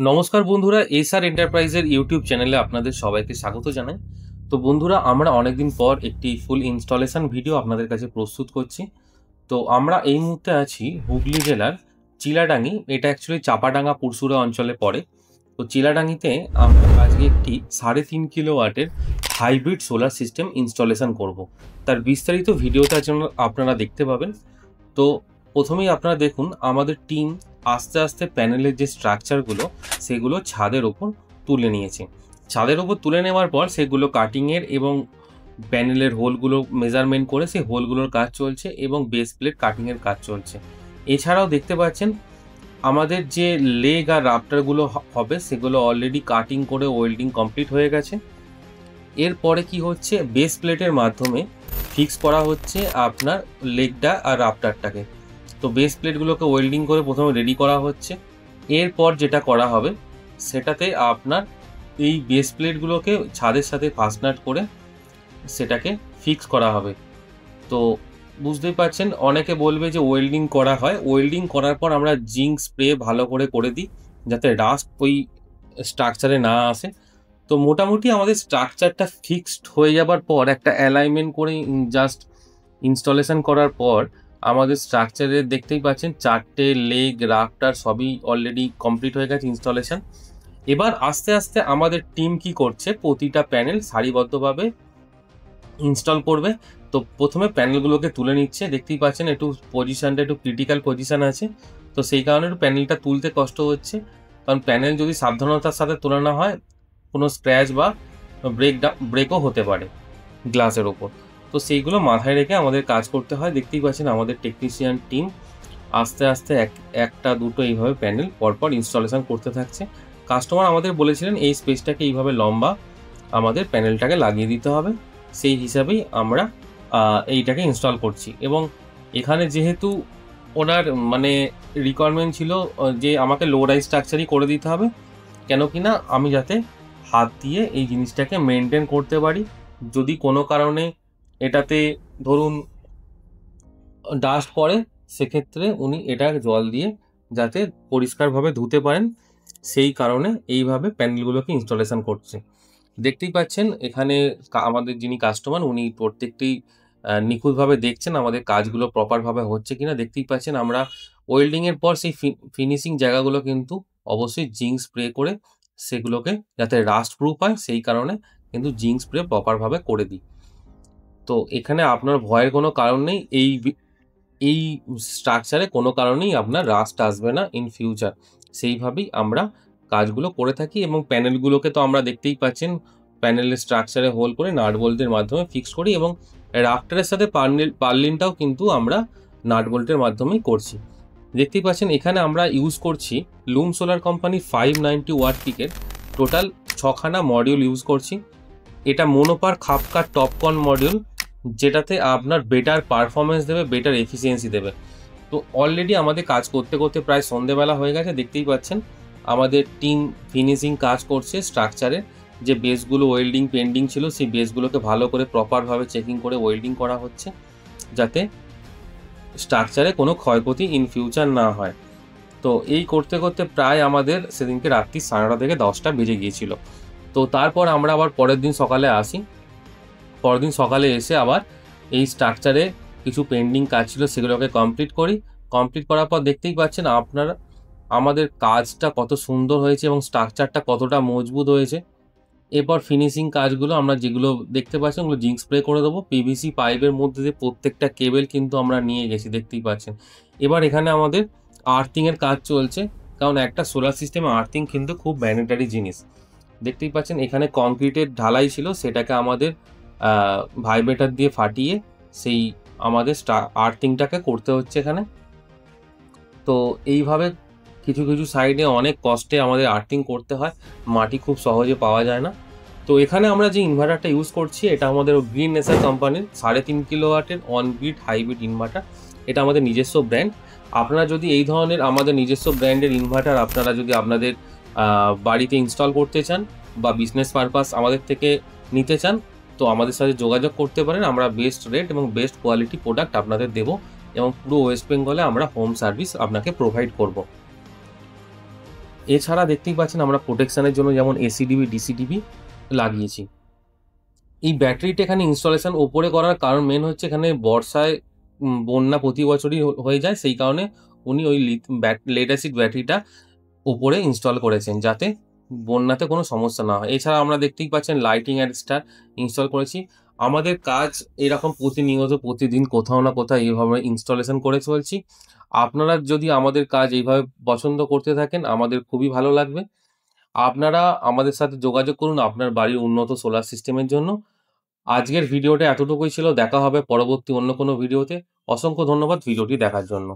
নমস্কার বন্ধুরা, এসআর এন্টারপ্রাইজের ইউটিউব চ্যানেলে আপনাদের সবাইকে স্বাগত জানাই। তো বন্ধুরা, আমরা অনেকদিন পর একটি ফুল ইনস্টলেশন ভিডিও আপনাদের কাছে প্রস্তুত করছি। তো আমরা এই মুহূর্তে আছি হুগলি জেলার চিলাডাঙ্গি। এটা অ্যাকচুয়ালি চাপাডাঙ্গা পুরসুরা অঞ্চলে পড়ে। তো চিলাডাঙ্গিতে আমরা আজকে একটি 3.5 কিলোওয়াটের হাইব্রিড সোলার সিস্টেম ইনস্টলেশন করব। তার বিস্তারিত ভিডিওটা যেন আপনারা দেখতে পাবেন। তো প্রথমেই আপনারা দেখুন, আমাদের টিম আস্তে আস্তে প্যানেলের যে স্ট্রাকচারগুলো সেগুলো ছাদের ওপর তুলে নিয়েছে। ছাদের ওপর তুলে নেওয়ার পর সেগুলো কাটিংয়ের এবং প্যানেলের হোলগুলো মেজারমেন্ট করে সেই হোলগুলোর কাজ চলছে এবং বেস প্লেট কাটিংয়ের কাজ চলছে। এছাড়াও দেখতে পাচ্ছেন আমাদের যে লেগ আর রাফটারগুলো হবে সেগুলো অলরেডি কাটিং করে ওয়েল্ডিং কমপ্লিট হয়ে গেছে। এরপরে কি হচ্ছে, বেস প্লেটের মাধ্যমে ফিক্স করা হচ্ছে আপনার লেগটা আর রাফটারটাকে। তো বেস প্লেটগুলোকে ওয়েল্ডিং করে প্রথমে রেডি করা হচ্ছে। এরপর যেটা করা হবে সেটাতে আপনার এই বেস প্লেটগুলোকে ছাদের সাথে ফাস্টনাট করে সেটাকে ফিক্স করা হবে। তো বুঝতেই পারছেন, অনেকে বলবে যে ওয়েল্ডিং করা হয়, ওয়েল্ডিং করার পর আমরা জিঙ্ক স্প্রে ভালো করে দিই যাতে রাস্ট ওই স্ট্রাকচারে না আসে। তো মোটামুটি আমাদের স্ট্রাকচারটা ফিক্সড হয়ে যাবার পর একটা অ্যালাইনমেন্ট করে জাস্ট ইনস্টলেশন করার পর আমাদের স্ট্রাকচারে দেখতেই পাচ্ছেন 4টে লেগ রাফটার সবই অলরেডি কমপ্লিট হয়ে গেছে ইনস্টলেশন। এবার আস্তে আস্তে আমাদের টিম কি করছে, প্রতিটা প্যানেল সারিবদ্ধভাবে ইনস্টল করবে। তো প্রথমে প্যানেলগুলোকে তুলে নিচ্ছে, দেখতেই পাচ্ছেন একটু পজিশনটা একটু ক্রিটিক্যাল পজিশন আছে। তো সেই কারণে একটু প্যানেলটা তুলতে কষ্ট হচ্ছে, কারণ প্যানেল যদি সাবধানতার সাথে তোলা না হয় কোনো স্ক্র্যাচ বা ব্রেকও হতে পারে গ্লাসের ওপর। তো সেইগুলো মাথায় রেখে আমাদের কাজ করতে হয়। দেখতেই পাচ্ছেন আমাদের টেকনিশিয়ান টিম আস্তে আস্তে একটা দুটো এইভাবে প্যানেল পরপর ইনস্টলেশন করতে থাকছে। কাস্টমার আমাদের বলেছিলেন এই স্পেসটাকে এইভাবে লম্বা আমাদের প্যানেলটাকে লাগিয়ে দিতে হবে, সেই হিসাবেই আমরা এইটাকে ইনস্টল করছি। এবং এখানে যেহেতু ওনার রিকোয়ারমেন্ট ছিল যে আমাকে লো রাইজ স্ট্রাকচারই করে দিতে হবে, কেন কি না আমি যাতে হাত দিয়ে এই জিনিসটাকে মেনটেন করতে পারি। যদি কোনো কারণে এটাতে ধরুন ডাস্ট পড়ে, সেক্ষেত্রে উনি এটা জল দিয়ে যাতে পরিষ্কারভাবে ধুতে পারেন, সেই কারণে এইভাবে প্যানেলগুলোকে ইনস্টলেশন করছে। দেখতেই পাচ্ছেন এখানে আমাদের যিনি কাস্টমার উনি প্রত্যেকটি নিখুঁতভাবে দেখছেন আমাদের কাজগুলো প্রপারভাবে হচ্ছে কিনা। দেখতেই পাচ্ছেন আমরা ওয়েল্ডিংয়ের পর সেই ফিনিশিং জায়গাগুলো কিন্তু অবশ্যই জিঙ্ক স্প্রে করে সেগুলোকে যাতে রাস্ট প্রুফ হয় সেই কারণে কিন্তু জিঙ্ক স্প্রে প্রপারভাবে করে দিই। তো এখানে আপনার ভয়ের কোনো কারণ নেই, এই স্ট্রাকচারে কোনো কারণেই আপনার রাস্ট আসবে না ইন ফিউচার। সেইভাবেই আমরা কাজগুলো করে থাকি। এবং প্যানেলগুলোকে তো আমরা দেখতেই পাচ্ছেন প্যানেলের স্ট্রাকচারে হোল করে নাট বোল্টের মাধ্যমে ফিক্স করি, এবং রাফটারের সাথে পার্লিনটাও কিন্তু আমরা নাট বোল্টের মাধ্যমেই করছি। দেখতেই পাচ্ছেন এখানে আমরা ইউজ করছি লুম সোলার কোম্পানি 590 ওয়াট পিকের টোটাল 6খানা মডিউল ইউজ করছি। এটা মোনোপার খাপকার টপকন মডিউল, যেটাতে আপনার বেটার পারফরমেন্স দেবে, বেটার এফিসিয়েন্সি দেবে। তো অলরেডি আমাদের কাজ করতে করতে প্রায় সন্ধেবেলা হয়ে গেছে। দেখতেই পাচ্ছেন আমাদের টিম ফিনিশিং কাজ করছে। স্ট্রাকচারে যে বেসগুলো ওয়েল্ডিং পেন্ডিং ছিল সেই বেসগুলোকে ভালো করে প্রপারভাবে চেকিং করে ওয়েল্ডিং করা হচ্ছে, যাতে স্ট্রাকচারে কোনো ক্ষয়ক্ষতি ইন ফিউচার না হয়। তো এই করতে করতে প্রায় আমাদের সেদিনকে রাত্রি 9:30 থেকে 10টা বেজে গিয়েছিল। তো তারপর আমরা আবার পরের দিন সকালে আসি। পরের দিন সকালে এসে আবার এই স্ট্রাকচারে কিছু পেন্ডিং কাজ ছিল সেগুলোকে কমপ্লিট করি। কমপ্লিট করার পর দেখতেই পাচ্ছেন আপনারা আমাদের কাজটা কত সুন্দর হয়েছে এবং স্ট্রাকচারটা কতটা মজবুত হয়েছে। এরপর ফিনিশিং কাজগুলো আমরা যেগুলো দেখতে পাচ্ছেন ওগুলো জিঙ্ক স্প্রে করে দেবো। পিভিসি পাইপের মধ্যে দিয়ে প্রত্যেকটা কেবেল কিন্তু আমরা নিয়ে গেছি, দেখতেই পাচ্ছেন। এবার এখানে আমাদের আর্থিংয়ের কাজ চলছে, কারণ একটা সোলার সিস্টেমে আর্থিং কিন্তু খুব ম্যান্ডেটারি জিনিস। দেখতেই পাচ্ছেন এখানে কংক্রিটের ঢালাই ছিল, সেটাকে আমাদের ভাইব্রেটার দিয়ে ফাটিয়ে সেই আমাদের আর্থিংটাকে করতে হচ্ছে এখানে। তো এইভাবে কিছু কিছু সাইডে অনেক কষ্টে আমাদের আর্থিং করতে হয়, মাটি খুব সহজে পাওয়া যায় না। তো এখানে আমরা যে ইনভার্টারটা ইউজ করছি এটা আমাদের গ্রিন নেচার কোম্পানির 3.5 কিলোওয়াটের অন গ্রিড হাইব্রিড ইনভার্টার। এটা আমাদের নিজস্ব ব্র্যান্ড। আপনারা যদি এই ধরনের আমাদের নিজস্ব ব্র্যান্ডের ইনভার্টার আপনারা যদি আপনাদের বাড়িতে ইনস্টল করতে চান বা বিজনেস পারপাস আমাদের থেকে নিতে চান, তো আমাদের সাথে যোগাযোগ করতে পারেন। আমরা বেস্ট রেট এবং বেস্ট কোয়ালিটি প্রোডাক্ট আপনাদের দেবো, এবং পুরো ওয়েস্ট বেঙ্গলে আমরা হোম সার্ভিস আপনাকে প্রোভাইড করব। এছাড়া দেখতেই পাচ্ছেন আমরা প্রোটেকশনের জন্য যেমন এসিডিবি, ডিসিডিবি লাগিয়েছি। এই ব্যাটারিটা এখানে ইনস্টলেশন ওপরে করার কারণ মেন হচ্ছে এখানে বর্ষায় বন্যা প্রতি বছরই হয়ে যায়, সেই কারণে উনি ওই লেড অ্যাসিড ব্যাটারিটা ওপরে ইনস্টল করেছেন যাতে বন্যাতে কোনো সমস্যা না হয়। এছাড়া আমরা দেখতেই পাচ্ছেন লাইটিং অ্যাডাপ্টার ইনস্টল করেছি। আমাদের কাজ এরকম প্রতিনিয়ত প্রতিদিন কোথাও না কোথাও এইভাবে ইনস্টলেশন করে চলছি। আপনারা যদি আমাদের কাজ এইভাবে পছন্দ করতে থাকেন আমাদের খুবই ভালো লাগবে। আপনারা আমাদের সাথে যোগাযোগ করুন আপনার বাড়ির উন্নত সোলার সিস্টেমের জন্য। আজকের ভিডিওটা এতটুকুই ছিল। দেখা হবে পরবর্তী অন্য কোনো ভিডিওতে। অসংখ্য ধন্যবাদ ভিডিওটি দেখার জন্য।